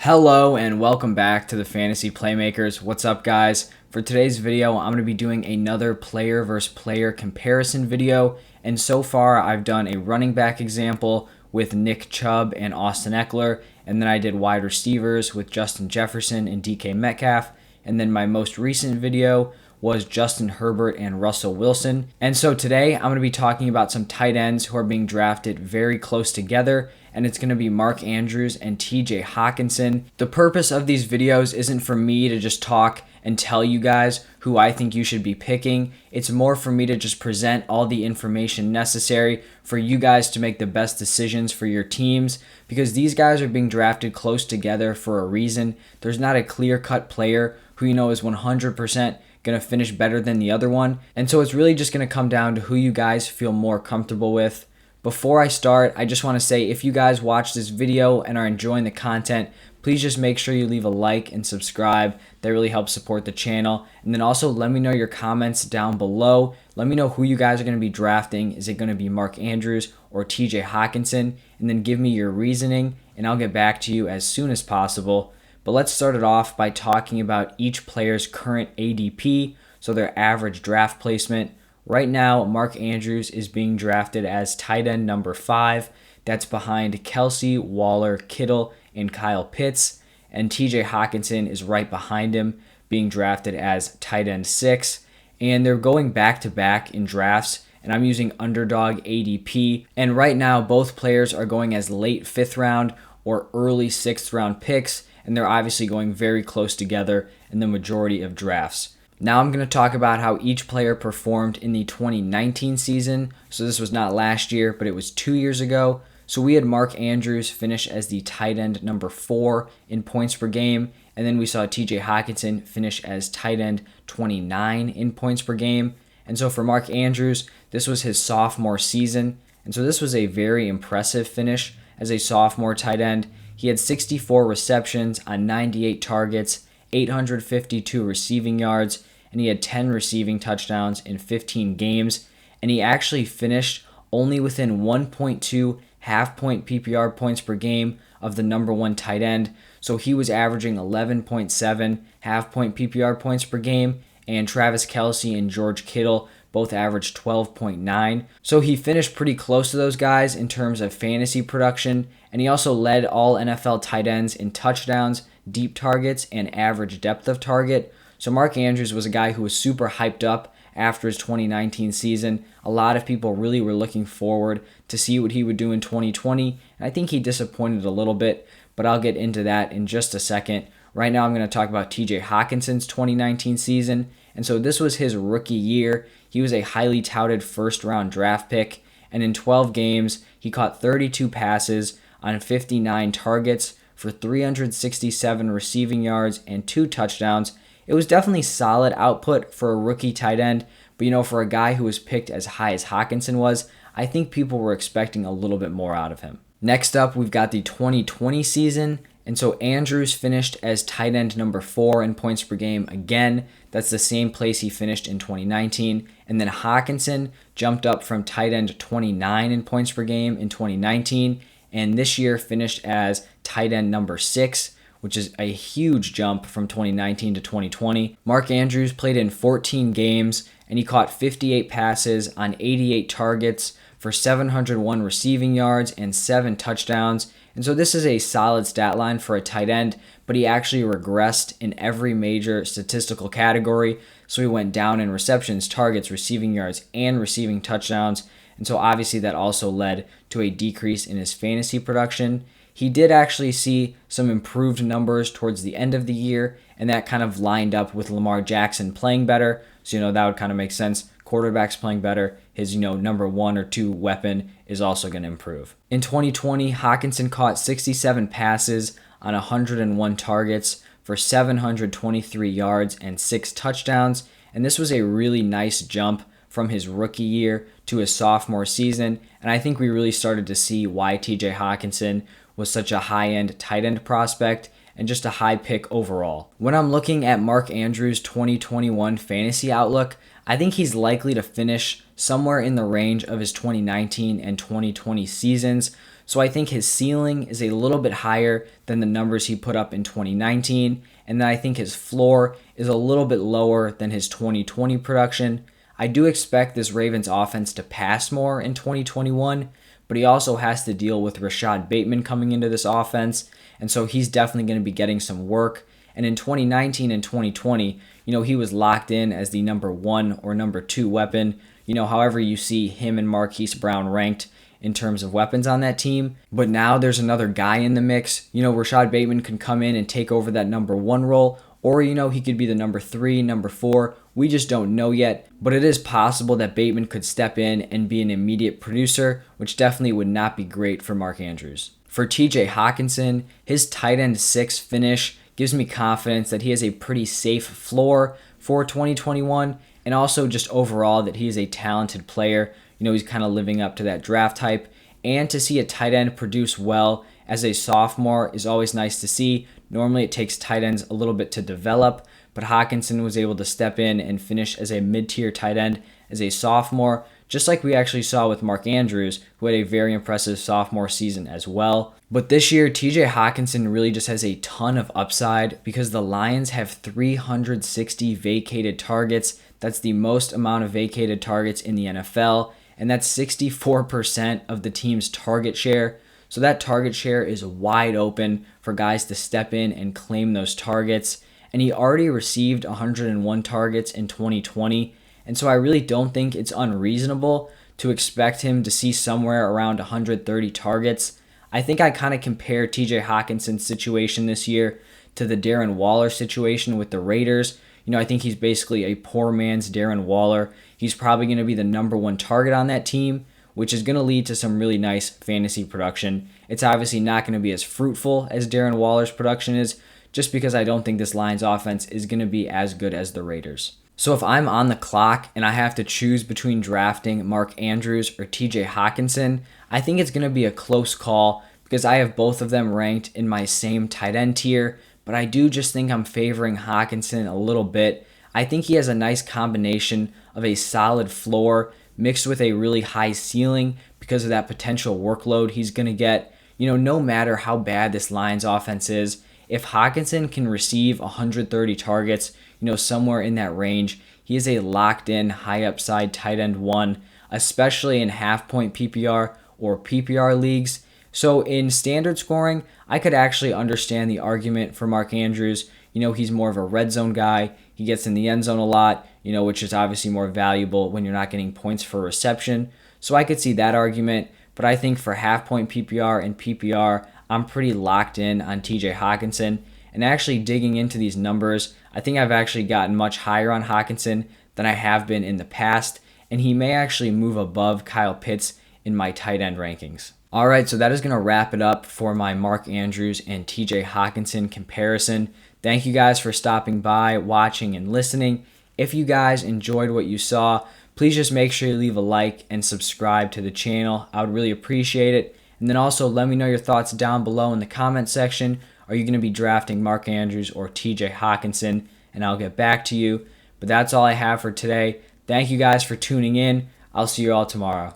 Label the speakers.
Speaker 1: Hello and welcome back to the Fantasy Playmakers. What's up, guys? For today's video, I'm going to be doing another player versus player comparison video. And so far, I've done a running back example with Nick Chubb and Austin Eckler. And then I did wide receivers with Justin Jefferson and DK Metcalf. And then my most recent video was Justin Herbert and Russell Wilson. And so today, I'm going to be talking about some tight ends who are being drafted very close together, and it's going to be Mark Andrews and TJ Hockenson. The purpose of these videos isn't for me to just talk and tell you guys who I think you should be picking. It's more for me to just present all the information necessary for you guys to make the best decisions for your teams, because these guys are being drafted close together for a reason. There's not a clear-cut player who you know is 100% going to finish better than the other one. And so it's really just going to come down to who you guys feel more comfortable with. Before I start, I just want to say, if you guys watch this video and are enjoying the content, please just make sure you leave a like and subscribe. That really helps support the channel. And then also let me know your comments down below. Let me know who you guys are going to be drafting. Is it going to be Mark Andrews or TJ Hockenson? And then give me your reasoning, and I'll get back to you as soon as possible. But let's start it off by talking about each player's current ADP, so their average draft placement. Right now, Mark Andrews is being drafted as tight end number 5. That's behind Kelsey, Waller, Kittle, and Kyle Pitts. And TJ Hockenson is right behind him, being drafted as tight end 6. And they're going back-to-back in drafts, and I'm using Underdog ADP. And right now, both players are going as late 5th round or early 6th round picks, and they're obviously going very close together in the majority of drafts. Now I'm going to talk about how each player performed in the 2019 season. So this was not last year, but it was 2 years ago. So we had Mark Andrews finish as the tight end number 4 in points per game, and then we saw TJ Hockenson finish as tight end 29 in points per game. And so for Mark Andrews, this was his sophomore season, and so this was a very impressive finish as a sophomore tight end. He had 64 receptions on 98 targets, 852 receiving yards, and he had 10 receiving touchdowns in 15 games. And he actually finished only within 1.2 half-point PPR points per game of the number 1 tight end. So he was averaging 11.7 half-point PPR points per game, and Travis Kelce and George Kittle both averaged 12.9. So he finished pretty close to those guys in terms of fantasy production, and he also led all NFL tight ends in touchdowns, deep targets, and average depth of target. So Mark Andrews was a guy who was super hyped up after his 2019 season. A lot of people really were looking forward to see what he would do in 2020, and I think he disappointed a little bit, but I'll get into that in just a second. Right now I'm going to talk about TJ Hockenson's 2019 season, and so this was his rookie year. He was a highly touted first-round draft pick, and in 12 games, he caught 32 passes on 59 targets for 367 receiving yards and 2 touchdowns. It was definitely solid output for a rookie tight end, but for a guy who was picked as high as Hockenson was, I think people were expecting a little bit more out of him. Next up, we've got the 2020 season. And so Andrews finished as tight end number 4 in points per game again. That's the same place he finished in 2019. And then Hockenson jumped up from tight end 29 in points per game in 2019. And this year finished as tight end number 6, which is a huge jump from 2019 to 2020. Mark Andrews played in 14 games, and he caught 58 passes on 88 targets for 701 receiving yards and 7 touchdowns. And so this is a solid stat line for a tight end, but he actually regressed in every major statistical category. So he went down in receptions, targets, receiving yards, and receiving touchdowns. And so obviously that also led to a decrease in his fantasy production. He did actually see some improved numbers towards the end of the year, and that kind of lined up with Lamar Jackson playing better. So, that would kind of make sense. Quarterbacks playing better, his, number 1 or 2 weapon is also going to improve. In 2020, Hockenson caught 67 passes on 101 targets for 723 yards and 6 touchdowns, and this was a really nice jump from his rookie year to his sophomore season, and I think we really started to see why TJ Hockenson was such a high-end tight end prospect and just a high pick overall. When I'm looking at Mark Andrews' 2021 fantasy outlook, I think he's likely to finish somewhere in the range of his 2019 and 2020 seasons. So I think his ceiling is a little bit higher than the numbers he put up in 2019, and then I think his floor is a little bit lower than his 2020 production. I do expect this Ravens offense to pass more in 2021, but he also has to deal with Rashad Bateman coming into this offense, and so he's definitely going to be getting some work. And in 2019 and 2020, he was locked in as the number 1 or number 2 weapon, however you see him and Marquise Brown ranked in terms of weapons on that team. But now there's another guy in the mix. Rashad Bateman can come in and take over that number 1 role, or, he could be the number 3, number 4. We just don't know yet, but it is possible that Bateman could step in and be an immediate producer, which definitely would not be great for Mark Andrews. For TJ Hockenson, his tight end 6 finish gives me confidence that he has a pretty safe floor for 2021, and also just overall that he is a talented player. He's kind of living up to that draft type, and to see a tight end produce well as a sophomore is always nice to see. Normally it takes tight ends a little bit to develop, but Hockenson was able to step in and finish as a mid-tier tight end as a sophomore, just like we actually saw with Mark Andrews, who had a very impressive sophomore season as well. But this year, TJ Hockenson really just has a ton of upside because the Lions have 360 vacated targets. That's the most amount of vacated targets in the NFL, and that's 64% of the team's target share. So that target share is wide open for guys to step in and claim those targets. And he already received 101 targets in 2020. And so I really don't think it's unreasonable to expect him to see somewhere around 130 targets. I think I kind of compare TJ Hockenson's situation this year to the Darren Waller situation with the Raiders. I think he's basically a poor man's Darren Waller. He's probably going to be the number 1 target on that team, which is going to lead to some really nice fantasy production. It's obviously not going to be as fruitful as Darren Waller's production is, just because I don't think this Lions offense is going to be as good as the Raiders. So if I'm on the clock and I have to choose between drafting Mark Andrews or TJ Hockenson, I think it's going to be a close call because I have both of them ranked in my same tight end tier, but I do just think I'm favoring Hockenson a little bit. I think he has a nice combination of a solid floor mixed with a really high ceiling because of that potential workload he's going to get. No matter how bad this Lions offense is, if Hockenson can receive 130 targets, somewhere in that range, he is a locked-in, high-upside tight end 1, especially in half-point PPR or PPR leagues. So in standard scoring, I could actually understand the argument for Mark Andrews. He's more of a red zone guy. He gets in the end zone a lot, which is obviously more valuable when you're not getting points for reception. So I could see that argument, but I think for half-point PPR and PPR, I'm pretty locked in on TJ Hockenson. And actually digging into these numbers, I think I've actually gotten much higher on Hockenson than I have been in the past, and he may actually move above Kyle Pitts in my tight end rankings. All right, so that is going to wrap it up for my Mark Andrews and TJ Hockenson comparison. Thank you guys for stopping by, watching, and listening. If you guys enjoyed what you saw, please just make sure you leave a like and subscribe to the channel. I would really appreciate it. And then also let me know your thoughts down below in the comment section. Are you going to be drafting Mark Andrews or TJ Hockenson? And I'll get back to you. But that's all I have for today. Thank you guys for tuning in. I'll see you all tomorrow.